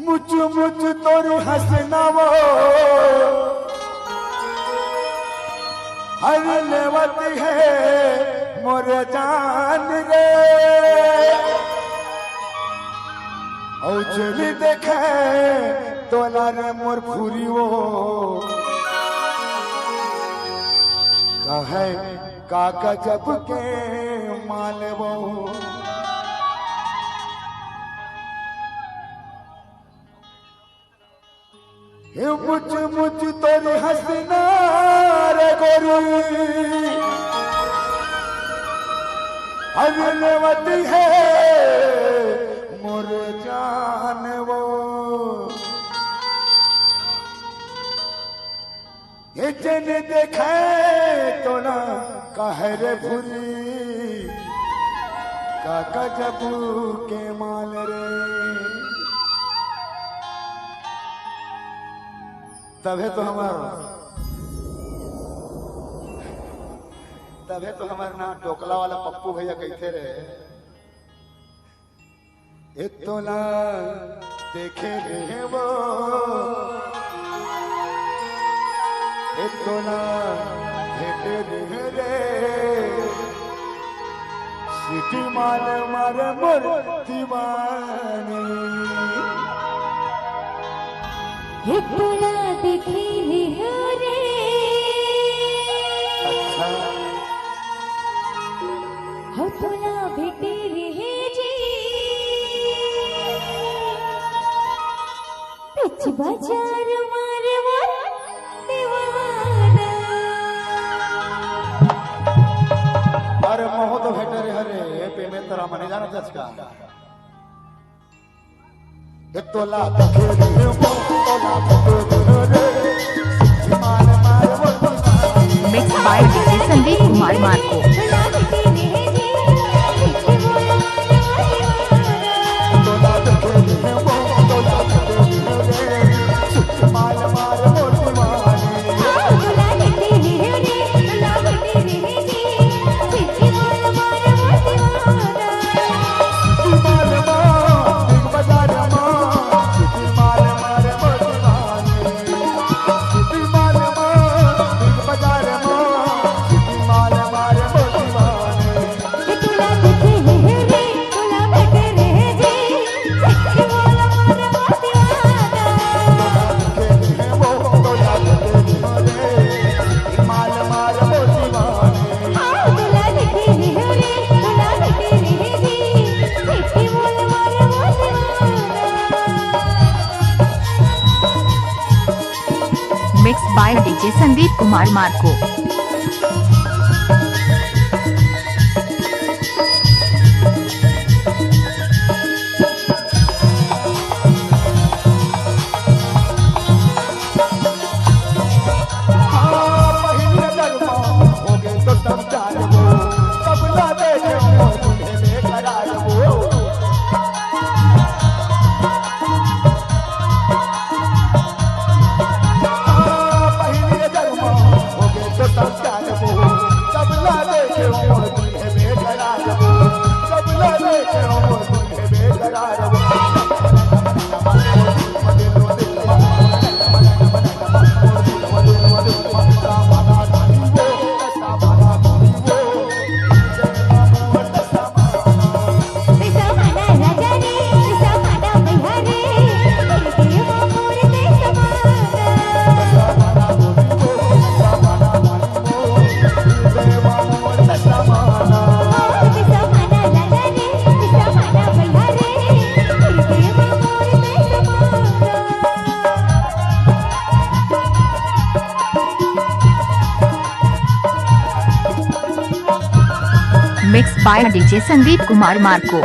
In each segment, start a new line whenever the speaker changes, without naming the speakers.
मुझ तोरी हसनावो हर लेवती है मोरे जान रे और चली देखे तोला रे मोर फूरी वो कहे काका जब के मालवो मुझ तोरी हसना रे गोरी अगलवती है मोर जान वो ये जन देखे तो ना कहे रे भूरी काका जबू के माल रे तबे तो हमारा ना टोकला वाला पप्पू भैया कहते रहे इतना देखे रे वो इतना देखे रे सिटी मार मार मोर दीवानी
इतना देखे रे
अच्छा
हो तोला भेटे रे जी पिच बाजार मारवा दीवाना
अरे मोह तो भेटे रे हरे पे में तेरा मने जाना जचका तोला देखे रे तोला देखे रे मार मार वो
mix by DJ Sandeep Kumar Marco.
तोला देखे रे तोला देखे रे मार मार वो दीवानी
तोला देखे रे तोला भेटे रे जी पिच मार वो दीवाना
मार मार बाजार मार मार मार वो दीवानी मार मार बाजार मार मार वो दीवानी
तोला देखे रे तोला भेटे रे जी पिच मार वो दीवाना तोला देखे रे तोला भेटे रे जी पिच मार वो दीवाना
mix by DJ Sandeep Kumar Marco. Mix by DJ Sandeep Kumar Marco.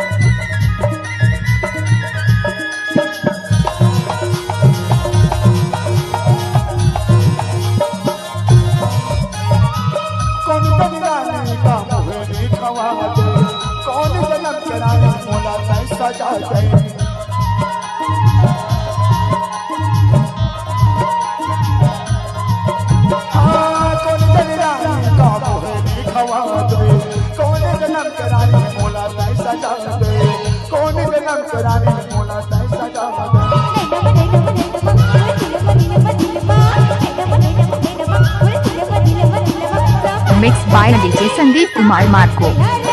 कौन बंगाली का मुहे भी खवा दे कौन जन्म कराया मोला तै सजा दे कौन बंगाली का मुहे भी खवा दे कौन जन्म कराया मोला तै सजा दे कौन जन्म कराया मोला तै सजा दे
by DJ Sandeep Kumar Marco.